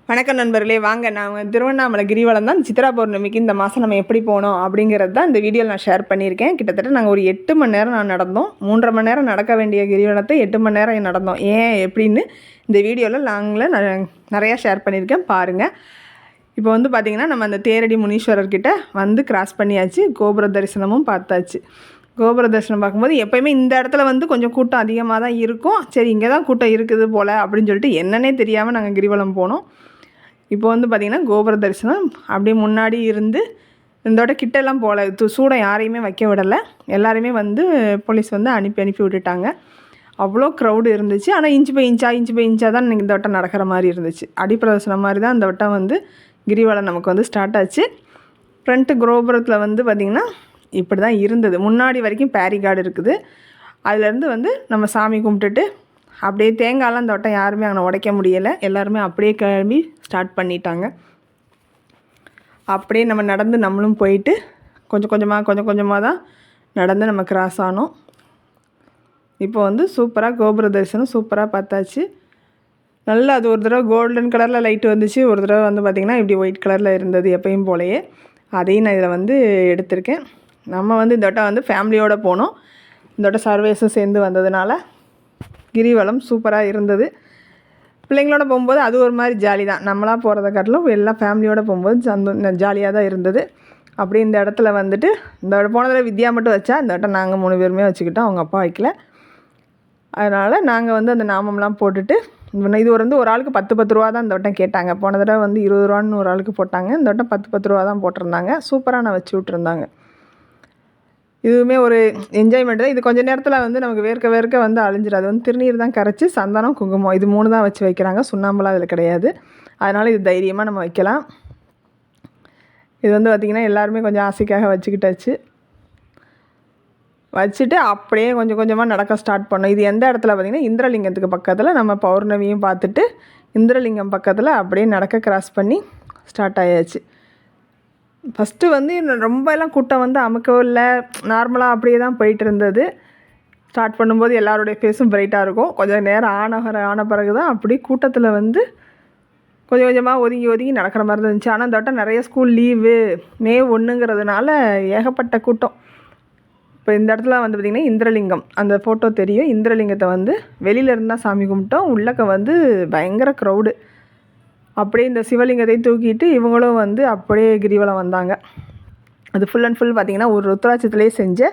வணக்கம் நண்பர்களே, வாங்க நான் திருவண்ணாமலை கிரிவலம் தான். சித்ரா பௌர்ணமிக்கு இந்த மாதம் நம்ம எப்படி போனோம் அப்படிங்கிறது தான் இந்த வீடியோவில் நான் ஷேர் பண்ணியிருக்கேன். கிட்டத்தட்ட நாங்கள் ஒரு 8 மணி நேரம் நான் நடந்தோம். 3.5 மணி நேரம் நடக்க வேண்டிய கிரிவலத்தை 8 மணி நேரம் நடந்தோம். ஏன் எப்படின்னு இந்த வீடியோவில் நான் நிறையா ஷேர் பண்ணியிருக்கேன், பாருங்கள். இப்போ வந்து பார்த்திங்கன்னா நம்ம அந்த தேரடி முனீஸ்வரர்கிட்ட வந்து கிராஸ் பண்ணியாச்சு. கோபுர தரிசனமும் பார்த்தாச்சு. கோபுர தரிசனம் பார்க்கும்போது எப்போயுமே இந்த இடத்துல வந்து கொஞ்சம் கூட்டம் அதிகமாக தான் இருக்கும். சரி, இங்கே தான் கூட்டம் இருக்குது போல் அப்படின்னு சொல்லிட்டு என்னன்னே தெரியாமல் நாங்கள் கிரிவலம் போனோம். இப்போ வந்து பார்த்திங்கன்னா கோபுர தரிசனம் அப்படியே முன்னாடி இருந்து இதோட கிட்டெல்லாம் போகல. சூடம் யாரையுமே வைக்க விடலை. எல்லாருமே வந்து போலீஸ் வந்து அனுப்பி விட்டுட்டாங்க. அவ்வளோ க்ரௌடு இருந்துச்சு. ஆனால் இன்ச்சு பை இன்ச்சாக தான் இந்த வட்டம் நடக்கிற மாதிரி இருந்துச்சு. அடிப்பிரதர்சனம் மாதிரி தான் இந்த வட்டம் வந்து கிரிவலம் நமக்கு வந்து ஸ்டார்ட் ஆச்சு. ஃப்ரண்ட்டு கோபுரத்தில் வந்து பார்த்திங்கன்னா இப்படி தான் இருந்தது. முன்னாடி வரைக்கும் பேரிகார்டு இருக்குது. அதுலேருந்து வந்து நம்ம சாமி கும்பிட்டுட்டு அப்படியே தேங்காயெலாம் இந்த வட்டம் யாருமே அங்கே உடைக்க முடியலை. எல்லாருமே அப்படியே கிளம்பி ஸ்டார்ட் பண்ணிட்டாங்க. அப்படியே நம்ம நடந்து நம்மளும் போயிட்டு கொஞ்சம் கொஞ்சமாக தான் நடந்து நம்ம கிராஸ் ஆனோம். இப்போ வந்து சூப்பராக கோபுர தரிசனம் சூப்பராக பார்த்தாச்சு. நல்லா அது ஒரு தடவை கோல்டன் கலரில் லைட்டு வந்துச்சு, ஒரு தடவை வந்து பார்த்திங்கன்னா இப்படி ஒயிட் கலரில் இருந்தது எப்பயும் போலையே. அதையும் நான் இதில் வந்து எடுத்திருக்கேன். நம்ம வந்து இந்த வட்டம் வந்து ஃபேமிலியோடு போனோம். இந்த வட்டம் சர்வேஸும் சேர்ந்து வந்ததுனால கிரிவலம் சூப்பராக இருந்தது. பிள்ளைங்களோட போகும்போது அது ஒரு மாதிரி ஜாலி தான். நம்மளாக போகிறத காட்டிலும் எல்லாம் ஃபேமிலியோடு போகும்போது ஜாலியாக தான் இருந்தது. அப்படி இந்த இடத்துல வந்துட்டு இந்த போனதில் வித்யா மட்டும் வச்சா, இந்த வட்டம் நாங்கள் 3 பேருமே வச்சுக்கிட்டோம். அவங்க அப்பா வைக்கல. அதனால் நாங்கள் வந்து அந்த நாமம்லாம் போட்டுட்டு இது வந்து ஒரு ஆளுக்கு 10 ரூபா தான் இந்த வட்டம் கேட்டாங்க. போன தடவை வந்து 20 ரூபான்னு ஒரு ஆளுக்கு போட்டாங்க. இந்த வட்டம் 10 ரூபா தான் போட்டிருந்தாங்க. சூப்பராக நான் வச்சு விட்ருந்தாங்க. இதுவுமே ஒரு என்ஜாய்மெண்ட் தான். இது கொஞ்சம் நேரத்தில் வந்து நமக்கு வேர்க்க வந்து அழிஞ்சிடும். அது வந்து திருநீர் தான் கரைச்சி சந்தனம் குங்குமம் இது 3 தான் வச்சு வைக்கிறாங்க. சுண்ணாம்பெலாம் அதில் கிடையாது. அதனால் இது தைரியமாக நம்ம வைக்கலாம். இது வந்து பார்த்திங்கன்னா எல்லாருமே கொஞ்சம் ஆசைக்காக வச்சுக்கிட்டாச்சு. வச்சுட்டு அப்படியே கொஞ்சம் கொஞ்சமாக நடக்க ஸ்டார்ட் பண்ணோம். இது எந்த இடத்துல பார்த்திங்கன்னா இந்திரலிங்கத்துக்கு பக்கத்தில் நம்ம பௌர்ணமியும் பார்த்துட்டு இந்திரலிங்கம் பக்கத்தில் அப்படியே நடக்க கிராஸ் பண்ணி ஸ்டார்ட் ஆயாச்சு. ஃபஸ்ட்டு வந்து ரொம்ப எல்லாம் கூட்டம் வந்து அமுக்கவும் இல்லை. நார்மலாக அப்படியே தான் போயிட்டு இருந்தது. ஸ்டார்ட் பண்ணும்போது எல்லாருடைய ஃபேஸும் பிரைட்டாக இருக்கும். கொஞ்சம் நேரம் ஆன பிறகு தான் அப்படி கூட்டத்தில் வந்து கொஞ்சம் கொஞ்சமாக ஒதுங்கி நடக்கிற மாதிரி தான் இருந்துச்சு. ஆனால் இந்த வட்டம் நிறைய ஸ்கூல் லீவு, மே 1ங்கிறதுனால ஏகப்பட்ட கூட்டம். இப்போ இந்த இடத்துல வந்து பார்த்திங்கன்னா இந்திரலிங்கம் அந்த ஃபோட்டோ தெரியும். இந்திரலிங்கத்தை வந்து வெளியில் இருந்தால் சாமி கும்பிட்டோம். உள்ளக்க வந்து பயங்கர க்ரௌடு. அப்படியே இந்த சிவலிங்கத்தை தூக்கிட்டு இவங்களும் வந்து அப்படியே கிரிவலம் வந்தாங்க. அது ஃபுல் அண்ட் ஃபுல் பார்த்திங்கன்னா ஒரு ருத்ராட்சத்துலேயே செஞ்ச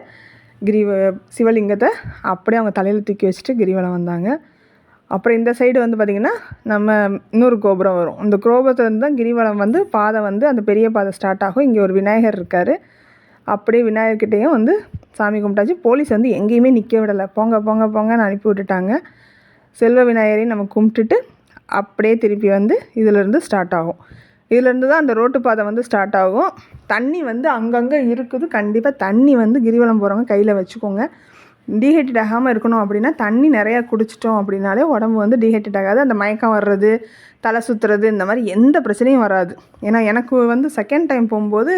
சிவலிங்கத்தை அப்படியே அவங்க தலையில் தூக்கி வச்சுட்டு கிரிவலம் வந்தாங்க. அப்புறம் இந்த சைடு வந்து பார்த்திங்கன்னா நம்ம இன்னொரு கோபுரம் வரும். இந்த கோபுரத்துலேருந்து தான் கிரிவலம் வந்து பாதை வந்து அந்த பெரிய பாதை ஸ்டார்ட் ஆகும். இங்கே ஒரு விநாயகர் இருக்கார். அப்படியே விநாயகர்கிட்டையும் வந்து சாமி கும்பிட்டாச்சு. போலீஸ் வந்து எங்கேயுமே நிற்க விடலை. போங்கன்னு அனுப்பி விட்டுட்டாங்க. செல்வ விநாயகரையும் நம்ம கும்பிட்டுட்டு அப்படியே திருப்பி வந்து இதிலேருந்து ஸ்டார்ட் ஆகும். இதிலேருந்து தான் அந்த ரோட்டு பாதை வந்து ஸ்டார்ட் ஆகும். தண்ணி வந்து அங்கங்கே இருக்குது. கண்டிப்பாக தண்ணி வந்து கிரிவலம் போகிறவங்க கையில் வச்சுக்கோங்க. டீஹைட்ரேட் ஆகாமல் இருக்கணும் அப்படின்னா தண்ணி நிறையா குடிச்சிட்டோம் அப்படின்னாலே உடம்பு வந்து டீஹைட்ரேட் ஆகாது. அந்த மயக்கம் வர்றது, தலை சுற்றுறது இந்த மாதிரி எந்த பிரச்சனையும் வராது. ஏன்னா எனக்கு வந்து செகண்ட் டைம் போகும்போது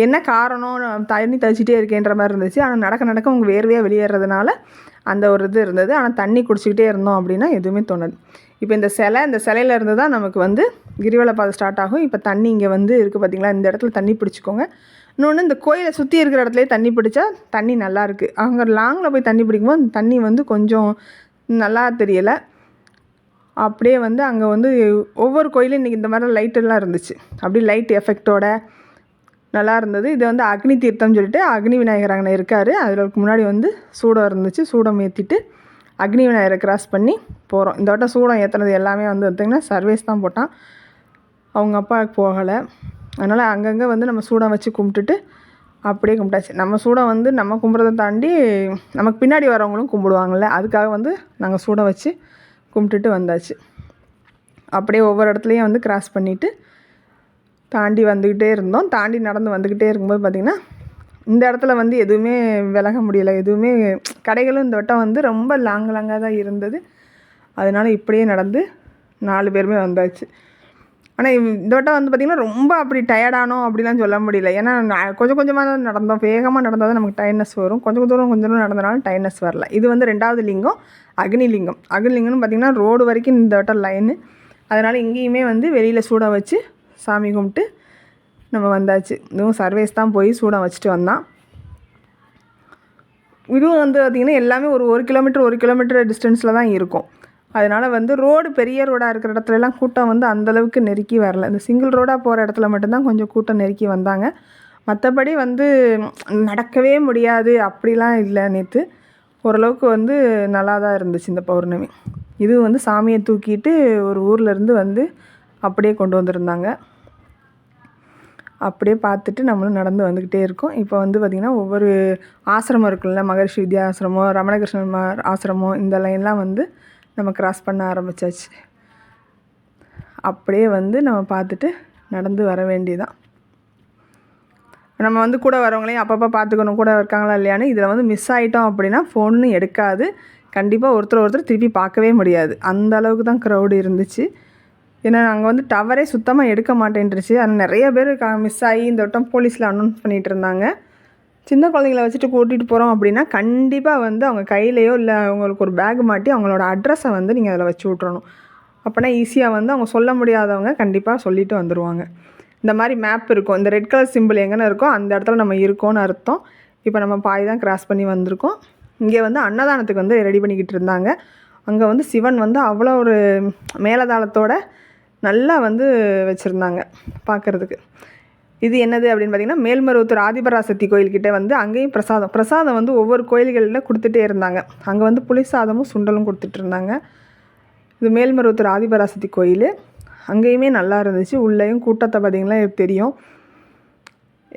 என்ன காரணம் தண்ணி தச்சிட்டே இருக்கேன்ற மாதிரி இருந்துச்சு. ஆனால் நடக்க உங்கள் வேர்வையாக வெளியேறதுனால அந்த ஒரு இது இருந்தது. ஆனால் தண்ணி குடிச்சிக்கிட்டே இருந்தோம் அப்படின்னா எதுவுமே தோணாது. இப்போ இந்த சிலையில் இருந்து தான் நமக்கு வந்து கிரிவல பாதை ஸ்டார்ட் ஆகும். இப்போ தண்ணி இங்கே வந்து இருக்குது பார்த்திங்களா, இந்த இடத்துல தண்ணி பிடிச்சிக்கோங்க. இன்னொன்று, இந்த கோயிலை சுற்றி இருக்கிற இடத்துலையே தண்ணி பிடிச்சா தண்ணி நல்லா இருக்குது. அங்கே லாங்கில் போய் தண்ணி பிடிக்கும்போது தண்ணி வந்து கொஞ்சம் நல்லா தெரியலை. அப்படியே வந்து அங்கே வந்து ஒவ்வொரு கோயிலும் இன்றைக்கி இந்த மாதிரி லைட்டெல்லாம் இருந்துச்சு. அப்படியே லைட் எஃபெக்டோட நல்லா இருந்தது. இது வந்து அக்னி தீர்த்தம்னு சொல்லிட்டு அக்னி விநாயகர் அங்கே இருக்கார். அதில் முன்னாடி வந்து சூடம் இருந்துச்சு. சூடம் ஏற்றிட்டு அக்னி விநாயகரை கிராஸ் பண்ணி போகிறோம். இந்த வட்டம் சூடம் ஏற்றுனது எல்லாமே வந்து பார்த்திங்கன்னா சர்வேஸ் தான் போட்டான். அவங்க அப்பாவுக்கு போகலை. அதனால் அங்கங்கே வந்து நம்ம சூடம் வச்சு கும்பிட்டுட்டு அப்படியே கும்பிட்டாச்சு. நம்ம சூடம் வந்து நம்ம கும்பிட்றதை தாண்டி நமக்கு பின்னாடி வரவங்களும் கும்பிடுவாங்கள்ல, அதுக்காக வந்து நாங்கள் சூடம் வச்சு கும்பிட்டுட்டு வந்தாச்சு. அப்படியே ஒவ்வொரு இடத்துலையும் வந்து கிராஸ் பண்ணிவிட்டு தாண்டி வந்துக்கிட்டே இருந்தோம். தாண்டி நடந்து வந்துக்கிட்டே இருக்கும்போது பார்த்திங்கன்னா இந்த இடத்துல வந்து எதுவுமே விலக முடியலை. எதுவுமே கடைகளும் இந்த வட்டம் வந்து ரொம்ப லாங்காக தான் இருந்தது. அதனால் இப்படியே நடந்து 4 பேருமே வந்தாச்சு. ஆனால் இந்த வட்டம் வந்து பார்த்திங்கன்னா ரொம்ப அப்படி டயர்டானோம் அப்படிலாம் சொல்ல முடியல. ஏன்னா கொஞ்சமாக தான் நடந்தோம். வேகமாக நடந்தால் தான் நமக்கு டயர்ட்னஸ் வரும். கொஞ்சம் தூரம் நடந்தனாலும் டயர்ட்னஸ் வரல. இது வந்து 2வது லிங்கம் அக்னிலிங்கம்னு பார்த்திங்கன்னா ரோடு வரைக்கும் இந்த வட்டம் லைனு. அதனால் இங்கேயுமே வந்து வெளியில் சூடம் வச்சு சாமி கும்பிட்டு நம்ம வந்தாச்சு. இதுவும் சர்வேஸ் தான் போய் சூடம் வச்சுட்டு வந்தான். இதுவும் வந்து பார்த்திங்கன்னா எல்லாமே ஒரு கிலோமீட்டர் டிஸ்டன்ஸில் தான் இருக்கும். அதனால் வந்து ரோடு பெரிய ரோடாக இருக்கிற இடத்துலலாம் கூட்டம் வந்து அந்தளவுக்கு நெருக்கி வரல. இந்த சிங்கிள் ரோடாக போகிற இடத்துல மட்டும்தான் கொஞ்சம் கூட்டம் நெருக்கி வந்தாங்க. மற்றபடி வந்து நடக்கவே முடியாது அப்படிலாம் இல்லை. நேற்று ஓரளவுக்கு வந்து நல்லா தான் இருந்துச்சு இந்த பௌர்ணமி. இது வந்து சாமியை தூக்கிட்டு ஒரு ஊர்லேருந்து வந்து அப்படியே கொண்டு வந்திருந்தாங்க. அப்படியே பார்த்துட்டு நம்மளும் நடந்து வந்துக்கிட்டே இருக்கோம். இப்போ வந்து பார்த்திங்கன்னா ஒவ்வொரு ஆசிரமம் இருக்குல்ல, மகரிஷி வித்யா ஆசிரமம், ரமணகிருஷ்ணன் ஆசிரமம், இந்த லைன்லாம் வந்து நம்ம கிராஸ் பண்ண ஆரம்பித்தாச்சு. அப்படியே வந்து நம்ம பார்த்துட்டு நடந்து வர வேண்டியதான். நம்ம வந்து கூட வரவங்களையும் அப்பப்போ பார்த்துக்கணும், கூட இருக்காங்களா இல்லையான்னு. இதில் வந்து மிஸ் ஆகிட்டோம் அப்படின்னா ஃபோன்னு எடுக்காது. கண்டிப்பாக ஒருத்தர் திருப்பி பார்க்கவே முடியாது. அந்த அளவுக்கு தான் க்ரௌடு இருந்துச்சு. ஏன்னா அங்கே வந்து டவரே சுத்தமாக எடுக்க மாட்டேன்ருச்சு. அது நிறைய பேர் மிஸ் ஆகி இந்த வட்டம் போலீஸில் அனௌன்ஸ் பண்ணிகிட்டு இருந்தாங்க. சின்ன குழந்தைங்கள வச்சுட்டு கூட்டிகிட்டு போகிறோம் அப்படின்னா கண்டிப்பாக வந்து அவங்க கையிலையோ இல்லை அவங்களுக்கு ஒரு பேக் மாட்டி அவங்களோட அட்ரஸை வந்து நீங்கள் அதில் வச்சு விட்றணும். அப்போனா ஈஸியாக வந்து அவங்க சொல்ல முடியாதவங்க கண்டிப்பாக சொல்லிவிட்டு வந்துடுவாங்க. இந்த மாதிரி மேப் இருக்கும். இந்த ரெட் கலர் சிம்பிள் எங்கேன்னு இருக்கோ அந்த இடத்துல நம்ம இருக்கோன்னு அர்த்தம். இப்போ நம்ம பாய் தான் கிராஸ் பண்ணி வந்திருக்கோம். இங்கே வந்து அன்னதானத்துக்கு வந்து ரெடி பண்ணிக்கிட்டு இருந்தாங்க. அங்கே வந்து சிவன் வந்து அவ்வளோ ஒரு மேலதாளத்தோட நல்லா வந்து வச்சுருந்தாங்க பார்க்குறதுக்கு. இது என்னது அப்படின்னு பார்த்திங்கன்னா, மேல்மருவத்தூர் ஆதிபராசக்தி கோயில்கிட்ட வந்து அங்கேயும் பிரசாதம் வந்து ஒவ்வொரு கோயில்களில் கொடுத்துட்டே இருந்தாங்க. அங்கே வந்து புளி சாதமும் சுண்டலும் கொடுத்துட்ருந்தாங்க. இது மேல்மருவத்தூர் ஆதிபராசக்தி கோயில். அங்கேயுமே நல்லா இருந்துச்சு. உள்ளேயும் கூட்டத்தை பார்த்திங்கன்னா தெரியும்.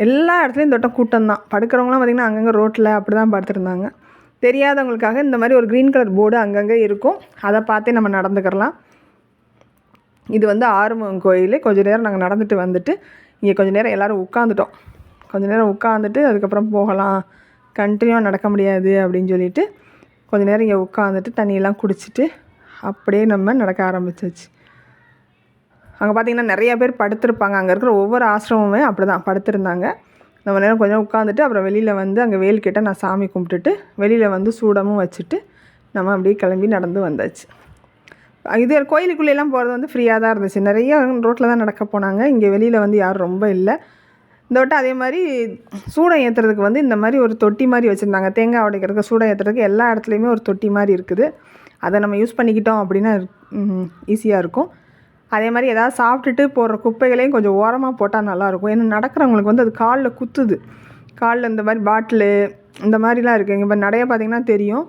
எல்லா இடத்துலையும் இந்த வட்டம் கூட்டம் தான். படுக்கிறவங்களாம் பார்த்திங்கன்னா அங்கங்கே ரோட்டில் அப்படி தான் படுத்துருந்தாங்க. தெரியாதவங்களுக்காக இந்த மாதிரி ஒரு க்ரீன் கலர் போர்டு அங்கங்கே இருக்கும். அதை பார்த்தே நம்ம நடந்துக்கிறலாம். இது வந்து ஆறுமுகம் கோயில். கொஞ்சம் நேரம் நாங்கள் நடந்துட்டு வந்துட்டு இங்கே கொஞ்சம் நேரம் எல்லோரும் உட்காந்துட்டோம். கொஞ்சம் நேரம் உட்காந்துட்டு அதுக்கப்புறம் போகலாம், கண்டினியூவாக நடக்க முடியாது அப்படின்னு சொல்லிட்டு கொஞ்சம் நேரம் இங்கே உட்காந்துட்டு தண்ணியெல்லாம் குடிச்சிட்டு அப்படியே நம்ம நடக்க ஆரம்பிச்சாச்சு. அங்கே பார்த்திங்கன்னா நிறைய பேர் படுத்திருப்பாங்க. அங்கே இருக்கிற ஒவ்வொரு ஆசிரமமே அப்படி தான் படுத்திருந்தாங்க. நம்ம நேரம் கொஞ்சம் உட்காந்துட்டு அப்புறம் வெளியில் வந்து அங்கே வேல்கிட்ட நான் சாமி கும்பிட்டுட்டு வெளியில் வந்து சூடமும் வச்சுட்டு நம்ம அப்படியே கிளம்பி நடந்து வந்தாச்சு. இது கோயிலுக்குள்ளேலாம் போகிறது வந்து ஃப்ரீயாக தான் இருந்துச்சு. நிறைய ரோட்டில் தான் நடக்க போனாங்க. இங்கே வெளியில் வந்து யாரும் ரொம்ப இல்லை. இந்த வட்டம் அதே மாதிரி சூடம் ஏற்றுறதுக்கு வந்து இந்த மாதிரி ஒரு தொட்டி மாதிரி வச்சுருந்தாங்க. தேங்காய் உடைக்கிறதுக்கு சூடம் ஏற்றுறதுக்கு எல்லா இடத்துலையுமே ஒரு தொட்டி மாதிரி இருக்குது. அதை நம்ம யூஸ் பண்ணிக்கிட்டோம் அப்படின்னா ஈஸியாக இருக்கும். அதே மாதிரி எதாவது சாப்பிட்டுட்டு போடுற குப்பைகளையும் கொஞ்சம் ஓரமாக போட்டால் நல்லாயிருக்கும். ஏன்னா நடக்கிறவங்களுக்கு வந்து அது காலில் குத்துது. காலில் இந்த மாதிரி பாட்டிலு இந்த மாதிரிலாம் இருக்குது. இங்கே இப்போ நிறைய பார்த்திங்கன்னா தெரியும்.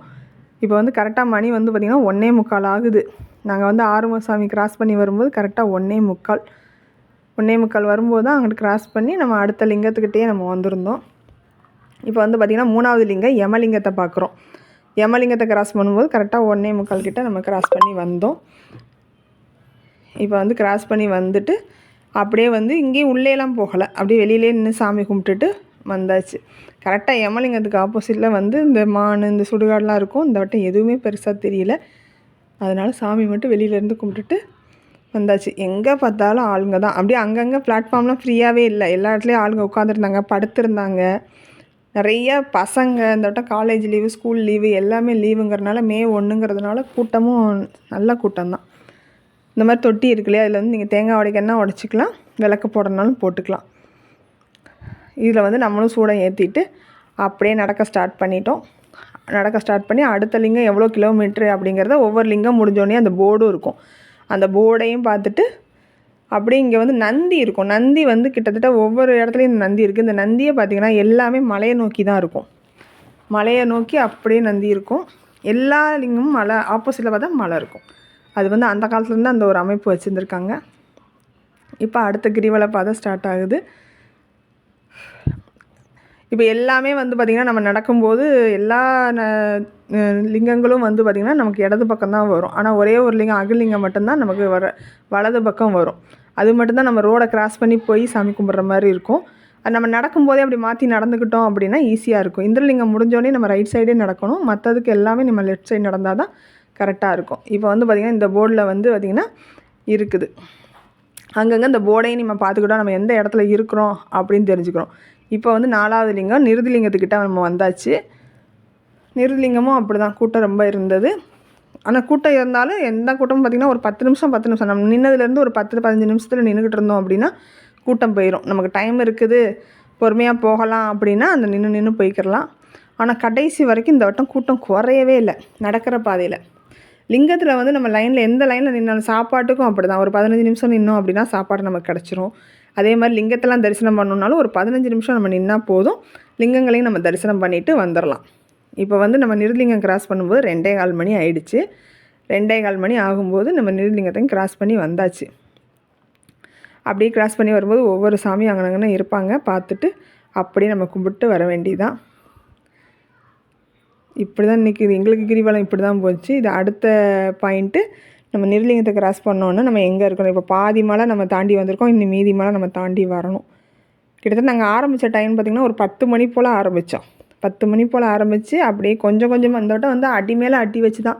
இப்போ வந்து கரெக்டாக மணி வந்து பார்த்திங்கன்னா 1:45 ஆகுது. நாங்கள் வந்து ஆறுமுகசாமி கிராஸ் பண்ணி வரும்போது கரெக்டாக 1:45 வரும்போது தான் அங்கிட்டு கிராஸ் பண்ணி நம்ம அடுத்த லிங்கத்துக்கிட்டே நம்ம வந்திருந்தோம். இப்போ வந்து பார்த்திங்கன்னா 3வது லிங்கம் யமலிங்கத்தை பார்க்குறோம். யமலிங்கத்தை கிராஸ் பண்ணும்போது கரெக்டாக 1:45 கிட்ட நம்ம கிராஸ் பண்ணி வந்தோம். இப்போ வந்து கிராஸ் பண்ணி வந்துட்டு அப்படியே வந்து இங்கேயும் உள்ளேலாம் போகலை, அப்படியே வெளியிலே நின்று சாமி கும்பிட்டுட்டு வந்தாச்சு. கரெக்டாக யமலிங்கத்துக்கு ஆப்போசிட்டில் வந்து இந்த மான் இந்த சுடுகாடெலாம் இருக்கும். இந்த வட்டம் எதுவுமே பெருசாக தெரியல. அதனால் சாமி மட்டும் வெளியிலேருந்து கும்பிட்டுட்டு வந்தாச்சு. எங்கே பார்த்தாலும் ஆளுங்க தான். அப்படியே அங்கங்கே பிளாட்ஃபார்ம்லாம் ஃப்ரீயாகவே இல்லை. எல்லா இடத்துலையும் ஆளுங்க உட்காந்துருந்தாங்க, படுத்திருந்தாங்க. நிறைய பசங்க இந்த வட்டம் காலேஜ் லீவு, ஸ்கூல் லீவு எல்லாமே லீவுங்கிறதுனால மே 1ங்கிறதுனால கூட்டமும் நல்ல கூட்டம் தான். இந்த மாதிரி தொட்டி இருக்கு இல்லையா, அதில் வந்து நீங்கள் தேங்காய் உடைக்கன்னா உடச்சிக்கலாம், விளக்கு போடுறதுனாலும் போட்டுக்கலாம். இதில் வந்து நம்மளும் சூடம் ஏற்றிட்டு அப்படியே நடக்க ஸ்டார்ட் பண்ணி அடுத்த லிங்கம் எவ்வளோ கிலோமீட்ரு அப்படிங்கிறத ஒவ்வொரு லிங்கம் முடிஞ்சோடனே அந்த போர்டும் இருக்கும். அந்த போர்டையும் பார்த்துட்டு அப்படியே இங்கே வந்து நந்தி இருக்கும். நந்தி வந்து கிட்டத்தட்ட ஒவ்வொரு இடத்துலையும் இந்த நந்தி இருக்குது. இந்த நந்தியை பார்த்திங்கன்னா எல்லாமே மலையை நோக்கி தான் இருக்கும். மலையை நோக்கி அப்படியே நந்தி இருக்கும். எல்லா லிங்கமும் மலை ஆப்போசிட்டில் பார்த்தா மலை இருக்கும். அது வந்து அந்த காலத்துலேருந்து அந்த ஒரு அமைப்பு வச்சுருந்துருக்காங்க. இப்போ அடுத்த கிரிவல பாதை ஸ்டார்ட் ஆகுது. இப்போ எல்லாமே வந்து பார்த்திங்கன்னா நம்ம நடக்கும்போது எல்லா லிங்கங்களும் வந்து பார்த்திங்கன்னா நமக்கு இடது பக்கம் தான் வரும். ஆனால் ஒரே ஒரு லிங்கம் அகலிங்கம் மட்டும்தான் நமக்கு வலது பக்கம் வரும். அது மட்டும்தான் நம்ம ரோடை கிராஸ் பண்ணி போய் சாமி கும்பிட்ற மாதிரி இருக்கும். அது நம்ம நடக்கும்போதே அப்படி மாற்றி நடந்துக்கிட்டோம் அப்படின்னா ஈஸியாக இருக்கும். இந்திரலிங்கம் முடிஞ்சோடனே நம்ம ரைட் சைடே நடக்கணும். மற்றதுக்கு எல்லாமே நம்ம லெஃப்ட் சைடு நடந்தால் தான் கரெக்டாக இருக்கும். இப்போ வந்து பார்த்திங்கன்னா இந்த போர்டில் வந்து பார்த்திங்கன்னா இருக்குது. அங்கங்கே இந்த போர்டையும் நம்ம பார்த்துக்கிட்டோம், நம்ம எந்த இடத்துல இருக்கிறோம் அப்படின்னு தெரிஞ்சுக்கிறோம். இப்போ வந்து 4வது லிங்கம் நிருதிலிங்கத்துக்கிட்ட நம்ம வந்தாச்சு. நிருதிலிங்கமும் அப்படி தான் கூட்டம் ரொம்ப இருந்தது. ஆனால் கூட்டம் இருந்தாலும் எந்த கூட்டமும் பார்த்திங்கன்னா ஒரு 10 நிமிஷம் நம்ம நின்னதுலேருந்து ஒரு 10-15 நிமிஷத்தில் நின்றுக்கிட்டு இருந்தோம் அப்படின்னா கூட்டம் போயிடும். நமக்கு டைம் இருக்குது, பொறுமையாக போகலாம் அப்படின்னா அந்த நின்று போய்க்கிடலாம். ஆனால் கடைசி வரைக்கும் இந்த வட்டம் கூட்டம் குறையவே இல்லை நடக்கிற பாதையில். லிங்கத்தில் வந்து நம்ம லைனில் எந்த லைனில் நின்னாலும் சாப்பாட்டுக்கும் அப்படி தான். ஒரு 15 நிமிஷம் நின்னோம் அப்படின்னா சாப்பாடு நமக்கு கிடச்சிரும். அதே மாதிரி லிங்கத்தெல்லாம் தரிசனம் பண்ணணுன்னாலும் ஒரு 15 நிமிஷம் நம்ம நின்னால் போதும், லிங்கங்களையும் நம்ம தரிசனம் பண்ணிவிட்டு வந்துடலாம். இப்போ வந்து நம்ம நிருலிங்கம் கிராஸ் பண்ணும்போது 2:15 மணி ஆயிடுச்சு. 2:15 மணி ஆகும்போது நம்ம நிருலிங்கத்தையும் கிராஸ் பண்ணி வந்தாச்சு. அப்படியே கிராஸ் பண்ணி வரும்போது ஒவ்வொரு சாமியும் அங்கனங்கன்னு இருப்பாங்க, பார்த்துட்டு அப்படியே நம்ம கும்பிட்டு வர வேண்டியதான். இப்படி தான் இன்றைக்கி எங்களுக்கு கிரிவலம் இப்படி தான் போச்சு. இது அடுத்த பாயிண்ட்டு, நம்ம நிருலிங்கத்தை கிராஸ் பண்ணோன்னா நம்ம எங்கே இருக்கணும். இப்போ பாதி மலை நம்ம தாண்டி வந்திருக்கோம், இன்னும் மீதி மலை நம்ம தாண்டி வரணும். கிட்டத்தட்ட நாங்கள் ஆரம்பித்த டைம் பார்த்திங்கன்னா ஒரு 10 மணி போல் ஆரம்பித்தோம். 10 மணி போல் ஆரம்பித்து அப்படியே கொஞ்சம் கொஞ்சமாக அந்த வட்டம் வந்து அடி மேலே அடி வச்சு தான்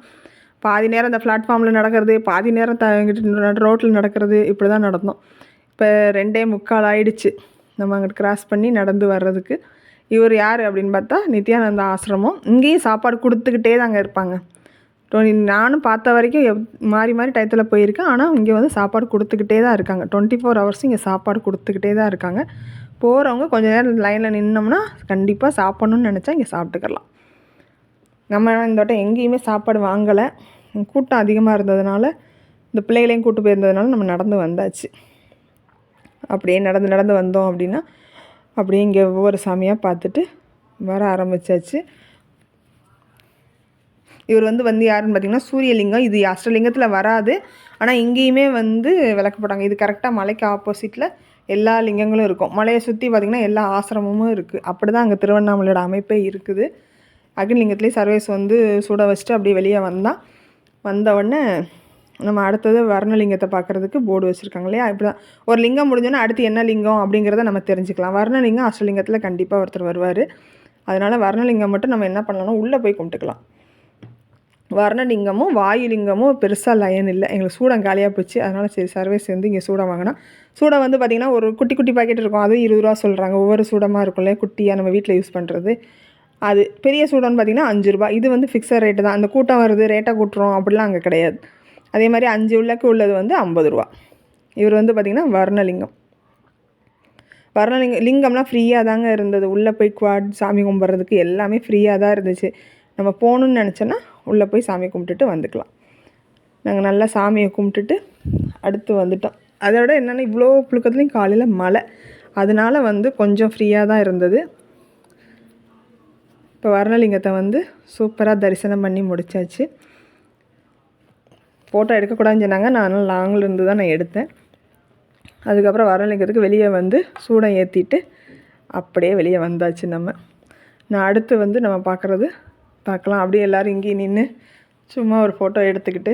பாதி நேரம் அந்த பிளாட்ஃபார்மில் நடக்கிறது, பாதி நேரம் ரோட்டில் நடக்கிறது, இப்படி தான் நடந்தோம். இப்போ 2:45 ஆயிடுச்சு நம்ம அங்கிட்டு கிராஸ் பண்ணி நடந்து வர்றதுக்கு. இவர் யார் அப்படின்னு பார்த்தா நித்யானந்த ஆசிரமம். இங்கேயும் சாப்பாடு கொடுத்துக்கிட்டே தாங்க இருப்பாங்க. நானும் பார்த்த வரைக்கும் மாறி டயத்தில் போயிருக்கேன். ஆனால் இங்கே வந்து சாப்பாடு கொடுத்துக்கிட்டே தான் இருக்காங்க. 24 ஹவர்ஸும் இங்கே சாப்பாடு கொடுத்துக்கிட்டே தான் இருக்காங்க. போகிறவங்க கொஞ்சம் நேரம் லைனில் நின்னோம்னா கண்டிப்பாக சாப்பிட்ணுன்னு நினச்சா இங்கே சாப்பிட்டுக்கலாம். நம்ம இந்த வட்டம் எங்கேயுமே சாப்பாடு வாங்கலை. கூட்டம் அதிகமாக இருந்ததுனால, இந்த பிள்ளைகளையும் கூட்டு போயிருந்ததுனால நம்ம நடந்து வந்தாச்சு. அப்படியே நடந்து வந்தோம் அப்படின்னா அப்படியே இங்கே ஒவ்வொரு சாமியாக பார்த்துட்டு வர ஆரம்பித்தாச்சு. இவர் வந்து யாருன்னு பார்த்திங்கன்னா சூரியலிங்கம். இது அஷ்டலிங்கத்தில் வராது, ஆனால் இங்கேயுமே வந்து விளக்கு போட்டாங்க. இது கரெக்டாக மலைக்கு ஆப்போசிட்டில் எல்லா லிங்கங்களும் இருக்கும். மலையை சுற்றி பார்த்திங்கன்னா எல்லா ஆசிரமமும் இருக்குது. அப்படி தான் அங்கே திருவண்ணாமலையோட அமைப்பே இருக்குது. அக்னிலிங்கத்துலேயே சர்வேஸ் வந்து சுட வச்சுட்டு அப்படியே வெளியே வந்தவுடனே நம்ம அடுத்தது வர்ணலிங்கத்தை பார்க்குறதுக்கு போர்டு வச்சுருக்காங்க இல்லையா. இப்படி தான் ஒரு லிங்கம் முடிஞ்சோன்னா அடுத்து என்ன லிங்கம் அப்படிங்கிறத நம்ம தெரிஞ்சுக்கலாம். வர்ணலிங்கம் அஷ்டலிங்கத்தில் கண்டிப்பாக ஒருத்தர் வருவார். அதனால் வர்ணலிங்கம் மட்டும் நம்ம என்ன பண்ணலாம்னா உள்ளே போய் கும்பிட்டுக்கலாம். வர்ணலிங்கமும் வாயுலிங்கமும் பெருசாக லைன் இல்லை, எங்களுக்கு சூடம் காலியாக போச்சு. அதனால் சரி சர்வேஸ் வந்து இங்கே சூடம் வாங்கினா, சூடம் வந்து பார்த்திங்கன்னா ஒரு குட்டி பாக்கெட் இருக்கும், அது 20 ரூபா சொல்கிறாங்க. ஒவ்வொரு சூடமாக இருக்கும் இல்லையா, குட்டியாக நம்ம வீட்டில் யூஸ் பண்ணுறது. அது பெரிய சூடம்னு பார்த்திங்கன்னா 5 ரூபா. இது வந்து ஃபிக்ஸட் ரேட்டு தான். அந்த கூட்டம் வருது ரேட்டாக கூட்டுறோம் அப்படிலாம் அங்கே கிடையாது. அதே மாதிரி 5 உள்ளக்கு உள்ளது வந்து 50 ரூபா. இவர் வந்து பார்த்திங்கன்னா வர்ணலிங்கம் லிங்கம்லாம் ஃப்ரீயாக தாங்க இருந்தது. உள்ளே போய் சாமி கும்பிட்றதுக்கு எல்லாமே ஃப்ரீயாக தான் இருந்துச்சு. நம்ம போகணுன்னு நினச்சோன்னா உள்ளே போய் சாமி கும்பிட்டுட்டு வந்துக்கலாம். நாங்கள் நல்லா சாமியை கும்பிட்டுட்டு அடுத்து வந்துட்டோம். அதோட என்னென்னா இவ்வளோ புழுக்கத்துலேயும் காலையில் மழை, அதனால் வந்து கொஞ்சம் ஃப்ரீயாக தான் இருந்தது. இப்போ வர்ணலிங்கத்தை வந்து சூப்பராக தரிசனம் பண்ணி முடித்தாச்சு. ஃபோட்டோ எடுக்கக்கூடாதுன்னு சொன்னாங்க, நான் லாங்கில் இருந்து தான் நான் எடுத்தேன். அதுக்கப்புறம் வர்ணலிங்கத்துக்கு வெளியே வந்து சூடம் ஏற்றிட்டு அப்படியே வெளியே வந்தாச்சு. நான் அடுத்து வந்து நம்ம பார்க்கலாம். அப்படியே எல்லோரும் இங்கேயும் நின்று சும்மா ஒரு ஃபோட்டோ எடுத்துக்கிட்டு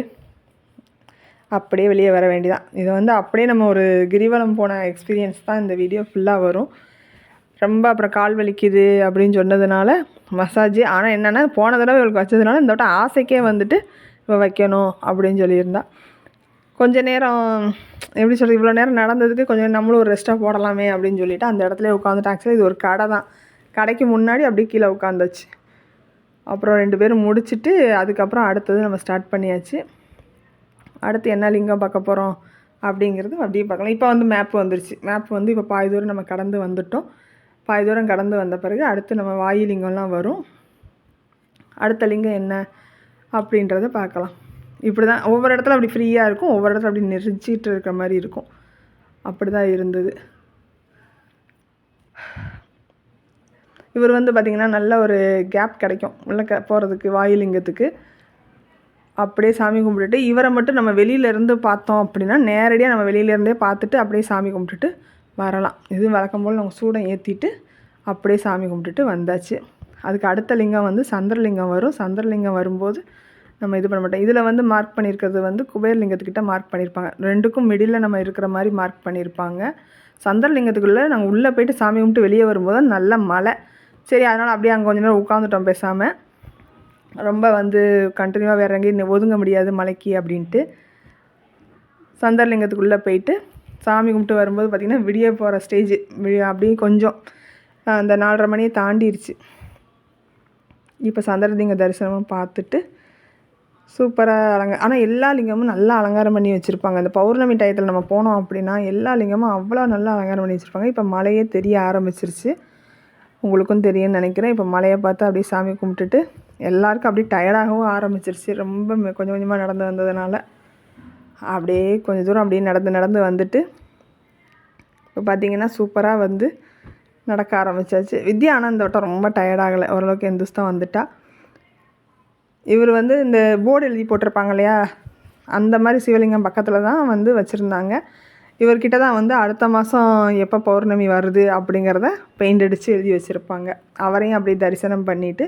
அப்படியே வெளியே வர வேண்டியதான். இது வந்து அப்படியே நம்ம ஒரு கிரிவலம் போன எக்ஸ்பீரியன்ஸ் தான் இந்த வீடியோ ஃபுல்லாக வரும். ரொம்ப அப்புறம் கால் வலிக்குது அப்படின்னு சொன்னதுனால மசாஜ். ஆனால் என்னென்னா போன தடவை இவளுக்கு வச்சதுனால இந்த வட்டம் ஆசைக்கே வந்துட்டு இப்போ வைக்கணும் அப்படின்னு சொல்லியிருந்தா. கொஞ்ச நேரம் எப்படி சொல்கிறது, இவ்வளோ நேரம் நடந்ததுக்கு கொஞ்சம் நம்மளும் ஒரு ரெஸ்ட்டாக போடலாமே அப்படின்னு சொல்லிவிட்டு அந்த இடத்துல உட்காந்துட்டு. ஆக்சுவலாக இது ஒரு கடை தான், கடைக்கு முன்னாடி அப்படியே கீழே உட்காந்துச்சு. அப்புறம் 2 பேரும் முடிச்சுட்டு அதுக்கப்புறம் அடுத்தது நம்ம ஸ்டார்ட் பண்ணியாச்சு. அடுத்து என்ன லிங்கம் பார்க்க போகிறோம் அப்படிங்கிறது அப்படியே பார்க்கலாம். இப்போ வந்து மேப் வந்துருச்சு. மேப் வந்து இப்போ பாதி தூரம் நம்ம கடந்து வந்துட்டோம். பாதி தூரம் கடந்து வந்த பிறகு அடுத்து நம்ம வாயு லிங்கம்லாம் வரும். அடுத்த லிங்கம் என்ன அப்படின்றத பார்க்கலாம். இப்படி தான் ஒவ்வொரு இடத்துல அப்படி ஃப்ரீயாக இருக்கும், ஒவ்வொரு இடத்துல அப்படி நெரிச்சிட்டு இருக்கிற மாதிரி இருக்கும். அப்படி தான் இருந்தது. இவர் வந்து பார்த்திங்கன்னா நல்ல ஒரு கேப் கிடைக்கும் உள்ளே போகிறதுக்கு வாயுலிங்கத்துக்கு. அப்படியே சாமி கும்பிட்டுட்டு இவரை மட்டும் நம்ம வெளியிலேருந்து பார்த்தோம் அப்படின்னா நேரடியாக நம்ம வெளியிலேருந்தே பார்த்துட்டு அப்படியே சாமி கும்பிட்டுட்டு வரலாம். இது வழக்கம் போல் நம்ம சூடம் ஏற்றிட்டு அப்படியே சாமி கும்பிட்டுட்டு வந்தாச்சு. அதுக்கு அடுத்த லிங்கம் வந்து சந்திரலிங்கம் வரும். சந்திரலிங்கம் வரும்போது நம்ம இது பண்ண மாட்டோம். இதில் வந்து மார்க் பண்ணியிருக்கிறது வந்து குபேரலிங்கத்துக்கிட்ட மார்க் பண்ணியிருப்பாங்க. 2க்கும் மிடில் நம்ம இருக்கிற மாதிரி மார்க் பண்ணியிருப்பாங்க. சந்திரலிங்கத்துக்குள்ளே நாங்கள் உள்ளே போய்ட்டு சாமி கும்பிட்டு வெளியே வரும்போது நல்ல மழை. சரி, அதனால் அப்படியே அங்கே கொஞ்சம் நேரம் உட்காந்துட்டோம் பேசாமல். ரொம்ப வந்து கண்டினியூவாக வேறு எங்கேயும் ஒதுங்க முடியாது மலைக்கு அப்படின்ட்டு. சந்திரலிங்கத்துக்குள்ளே போயிட்டு சாமி கும்பிட்டு வரும்போது பார்த்திங்கன்னா விடிய போகிற ஸ்டேஜ். அப்படியே கொஞ்சம் அந்த 4:30 மணியை தாண்டிடுச்சு. இப்போ சந்திரலிங்க தரிசனமும் பார்த்துட்டு சூப்பராக ஆனால் எல்லா லிங்கமும் நல்லா அலங்காரம் பண்ணி வச்சுருப்பாங்க. அந்த பௌர்ணமி டயத்தில் நம்ம போனோம் அப்படின்னா எல்லா லிங்கமும் அவ்வளோ நல்லா அலங்காரம் பண்ணி வச்சுருப்பாங்க. இப்போ மழையே தெரிய ஆரம்பிச்சிருச்சு, உங்களுக்கும் தெரியும்னு நினைக்கிறேன். இப்போ மழையை பார்த்து அப்படியே சாமி கும்பிட்டுட்டு எல்லாருக்கும் அப்படியே டயர்டாகவும் ஆரம்பிச்சிருச்சு, ரொம்ப கொஞ்சம் கொஞ்சமாக நடந்து வந்ததுனால. அப்படியே கொஞ்சம் தூரம் அப்படியே நடந்து வந்துட்டு இப்போ பார்த்திங்கன்னா சூப்பராக வந்து நடக்க ஆரம்பித்தாச்சு. வித்யா ஆனால் இந்த வட்டம் ரொம்ப டயர்டாகலை, ஓரளவுக்கு எந்திரிச்சு வந்துட்டா. இவர் வந்து இந்த போர்டு எழுதி போட்டிருப்பாங்க இல்லையா, அந்த மாதிரி சிவலிங்கம் பக்கத்தில் தான் வந்து வச்சுருந்தாங்க. இவர்கிட்ட தான் வந்து அடுத்த மாதம் எப்போ பௌர்ணமி வருது அப்படிங்கிறத பெயிண்ட் அடித்து எழுதி வச்சுருப்பாங்க. அவரையும் அப்படி தரிசனம் பண்ணிவிட்டு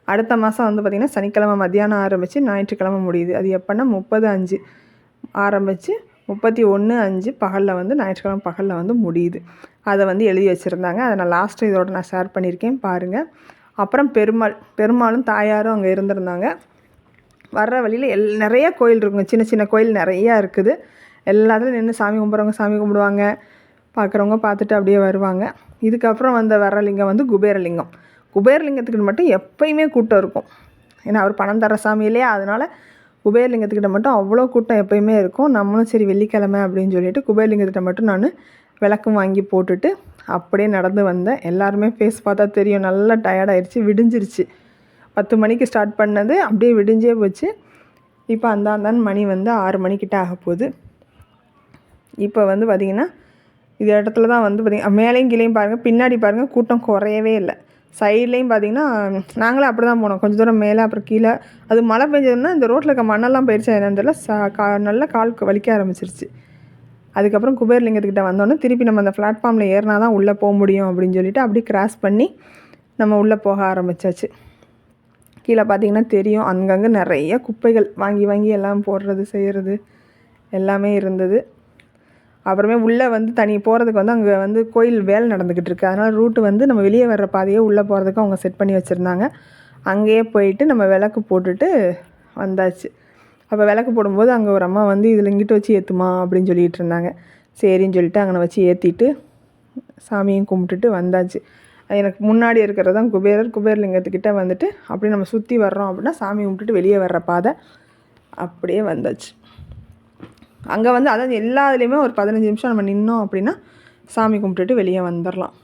அடுத்த மாதம் வந்து பார்த்திங்கன்னா சனிக்கிழமை மத்தியானம் ஆரம்பித்து ஞாயிற்றுக்கிழமை முடியுது. அது எப்போன்னா 30/5 ஆரம்பித்து 31/5 பகலில் வந்து ஞாயிற்றுக்கிழமை பகலில் வந்து முடியுது. அதை வந்து எழுதி வச்சுருந்தாங்க. அதை நான் லாஸ்ட்டு இதோட நான் ஷேர் பண்ணியிருக்கேன், பாருங்கள். அப்புறம் பெருமாளும் தாயாரும் அங்கே இருந்திருந்தாங்க. வர்ற வழியில் நிறைய கோயில் இருக்குங்க, சின்ன சின்ன கோயில் நிறையா இருக்குது. எல்லாத்துலையும் நின்று சாமி கும்பிட்றவங்க சாமி கும்பிடுவாங்க, பார்க்குறவங்க பார்த்துட்டு அப்படியே வருவாங்க. இதுக்கப்புறம் வர்ற லிங்கம் வந்து குபேரலிங்கம். குபேரலிங்கத்துக்கிட்ட மட்டும் எப்போயுமே கூட்டம் இருக்கும், ஏன்னா அவர் பணம் தர சாமி இல்லையா, அதனால் குபேரலிங்கத்துக்கிட்ட மட்டும் அவ்வளோ கூட்டம் எப்போயுமே இருக்கும். நம்மளும் சரி வெள்ளிக்கிழமை அப்படின்னு சொல்லிட்டு குபேரலிங்கத்திட்ட மட்டும் நான் விளக்கும் வாங்கி போட்டுட்டு அப்படியே நடந்து வந்தேன். எல்லாருமே ஃபேஸ் பார்த்தா தெரியும், நல்லா டயர்டாயிடுச்சு, விடிஞ்சிருச்சு. 10 மணிக்கு ஸ்டார்ட் பண்ணது அப்படியே விடிஞ்சே போச்சு. இப்போ அந்தாந்தான்னு மணி வந்து 6 மணிக்கிட்ட ஆக போகுது. இப்போ வந்து பார்த்திங்கன்னா இது இடத்துல தான் வந்து பார்த்திங்கன்னா மேலேயும் கீழேயும் பாருங்கள், பின்னாடி பாருங்கள் கூட்டம் குறையவே இல்லை. சைட்லேயும் பார்த்திங்கன்னா நாங்களே அப்படி தான் போனோம், கொஞ்சம் தூரம் மேலே அப்புறம் கீழே. அது மழை பெஞ்சதுன்னா இந்த ரோட்டில் இருக்க மண்ணெல்லாம் போயிடுச்சு என்னன்னு தெரியல, நல்லா காலுக்கு வலிக்க ஆரம்பிச்சிருச்சு. அதுக்கப்புறம் குபேரலிங்கத்துக்கிட்ட வந்தோன்னே திருப்பி நம்ம அந்த பிளாட்ஃபார்மில் ஏறினா தான் உள்ளே போக முடியும் அப்படின்னு சொல்லிவிட்டு அப்படி கிராஸ் பண்ணி நம்ம உள்ளே போக ஆரம்பித்தாச்சு. கீழே பார்த்திங்கன்னா தெரியும், அங்கங்கே நிறைய குப்பைகள் வாங்கி எல்லாம் போடுறது செய்கிறது எல்லாமே இருந்தது. அப்புறமே உள்ளே வந்து போகிறதுக்கு வந்து அங்கே வந்து கோயில் வேலை நடந்துக்கிட்டு இருக்குது, அதனால் ரூட்டு வந்து நம்ம வெளியே வர்ற பாதையே உள்ளே போகிறதுக்கு அவங்க செட் பண்ணி வச்சுருந்தாங்க. அங்கேயே போயிட்டு நம்ம விளக்கு போட்டுட்டு வந்தாச்சு. அப்போ விளக்கு போடும்போது அங்கே ஒரு அம்மா வந்து இதில் இங்கிட்டு வச்சு ஏற்றுமா அப்படின்னு சொல்லிகிட்டு இருந்தாங்க. சரின்னு சொல்லிட்டு அங்கே வச்சு ஏற்றிட்டு சாமியும் கும்பிட்டுட்டு வந்தாச்சு. எனக்கு முன்னாடி இருக்கிறது தான் குபேரலிங்கத்துக்கிட்ட வந்துட்டு அப்படியே நம்ம சுற்றி வர்றோம் அப்படின்னா சாமி கும்பிட்டுட்டு வெளியே வர்ற பாதை அப்படியே வந்தாச்சு. அங்கே வந்து அதாவது எல்லாத்துலேயுமே ஒரு 15 நிமிஷம் நம்ம நின்னோம் அப்படின்னா சாமி கும்பிட்டுட்டு வெளியே வந்துடலாம்.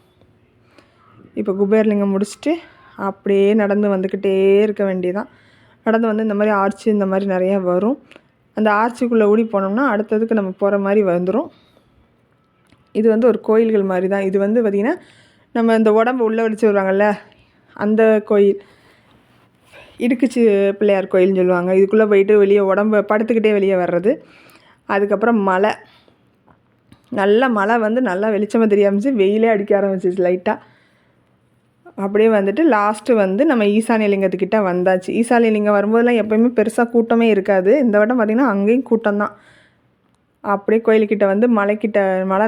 இப்போ குபேரலிங்கம் முடிச்சுட்டு அப்படியே நடந்து வந்துக்கிட்டே இருக்க வேண்டியதான். நடந்து வந்து இந்த மாதிரி ஆர்ச்சு இந்த மாதிரி நிறையா வரும். அந்த ஆர்ச்சுக்குள்ளே ஓடி போனோம்னா அடுத்ததுக்கு நம்ம போகிற மாதிரி வந்துடும். இது வந்து ஒரு கோயில்கள் மாதிரி தான். இது வந்து பார்த்திங்கன்னா நம்ம இந்த உடம்பு உள்ளே வடிச்சு வருவாங்கள்ல அந்த கோயில், இடுக்குச்சி பிள்ளையார் கோயில்னு சொல்லுவாங்க. இதுக்குள்ளே போயிட்டு வெளியே உடம்பை படுத்துக்கிட்டே வெளியே வர்றது. அதுக்கப்புறம் மழை வந்து நல்லா வெளிச்சமாக தெரிய ஆரம்பிச்சு, வெயிலே அடிக்க ஆரம்பிச்சிச்சு லைட்டாக. அப்படியே வந்துட்டு லாஸ்ட்டு வந்து நம்ம ஈசானிய லிங்கத்துக்கிட்ட வந்தாச்சு. ஈசானிய லிங்கம் வரும்போதெல்லாம் எப்போயுமே பெருசாக கூட்டமே இருக்காது. இந்த வட்டம் பார்த்திங்கன்னா அங்கேயும் கூட்டம் தான். அப்படியே கோயிலுக்கிட்ட வந்து மழை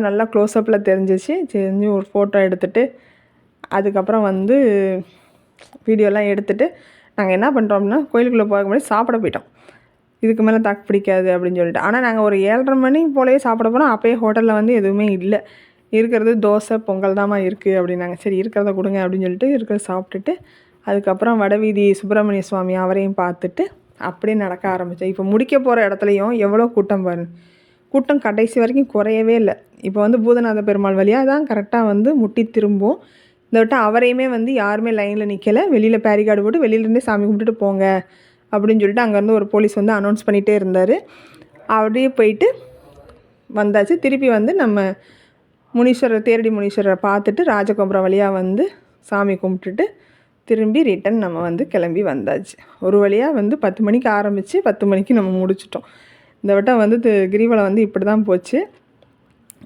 நல்லா க்ளோஸ்அப்பில் தெரிஞ்சு ஒரு ஃபோட்டோ எடுத்துகிட்டு அதுக்கப்புறம் வந்து வீடியோலாம் எடுத்துகிட்டு நாங்கள் என்ன பண்ணுறோம் அப்படின்னா கோயிலுக்குள்ளே போக முன்னாடி சாப்பிட போயிட்டோம். இதுக்கு மேலே தாக்கு பிடிக்காது அப்படின்னு சொல்லிட்டு. ஆனால் நாங்கள் ஒரு 7:30 மணி போலவே சாப்பிட போனால் அப்போயே ஹோட்டலில் வந்து எதுவுமே இல்லை, இருக்கிறது தோசை பொங்கல் தாம்மா இருக்குது அப்படின்னாங்க. சரி இருக்கிறத கொடுங்க அப்படின்னு சொல்லிட்டு இருக்கிறத சாப்பிட்டுட்டு அதுக்கப்புறம் வடவீதி சுப்பிரமணிய சுவாமி அவரையும் பார்த்துட்டு அப்படியே நடக்க ஆரம்பித்தோம். இப்போ முடிக்க போகிற இடத்துலையும் எவ்வளோ கூட்டம் பாருங்கள், கூட்டம் கடைசி வரைக்கும் குறையவே இல்லை. இப்போ வந்து பூதநாத பெருமாள் வழியாக தான் கரெக்டாக வந்து முட்டி திரும்பும். இந்த வட்டம் அவரையுமே வந்து யாருமே லைனில் நிற்கலை, வெளியில் பேரிகார்டு போட்டு வெளியிலேருந்தே சாமி கும்பிட்டுட்டு போங்க அப்படின்னு சொல்லிட்டு அங்கேருந்து ஒரு போலீஸ் வந்து அனௌன்ஸ் பண்ணிகிட்டே இருந்தார். அப்படியே போயிட்டு வந்தாச்சு. திருப்பி வந்து நம்ம தேரடி முனீஸ்வரரை பார்த்துட்டு ராஜகோபுரம் வழியாக வந்து சாமி கும்பிட்டுட்டு திரும்பி ரிட்டன் நம்ம வந்து கிளம்பி வந்தாச்சு. ஒரு வழியாக வந்து 10 மணிக்கு ஆரம்பித்து 10 மணிக்கு நம்ம முடிச்சிட்டோம். இந்த வட்டம் வந்து கிரிவலம் வந்து இப்படி தான் போச்சு.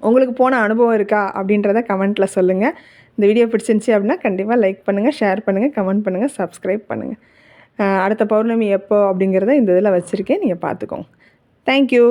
உங்களுக்கு போன அனுபவம் இருக்கா அப்படின்றத கமெண்ட்டில் சொல்லுங்கள். இந்த வீடியோ பிடிச்சிருந்துச்சி அப்படின்னா கண்டிப்பாக லைக் பண்ணுங்கள், ஷேர் பண்ணுங்கள், கமெண்ட் பண்ணுங்கள், சப்ஸ்கிரைப் பண்ணுங்கள். அடுத்த பௌர்ணமி எப்போ அப்படிங்கிறத இந்த இதில் வச்சுருக்கேன், நீங்கள் பார்த்துக்கோங்க. தேங்க்யூ.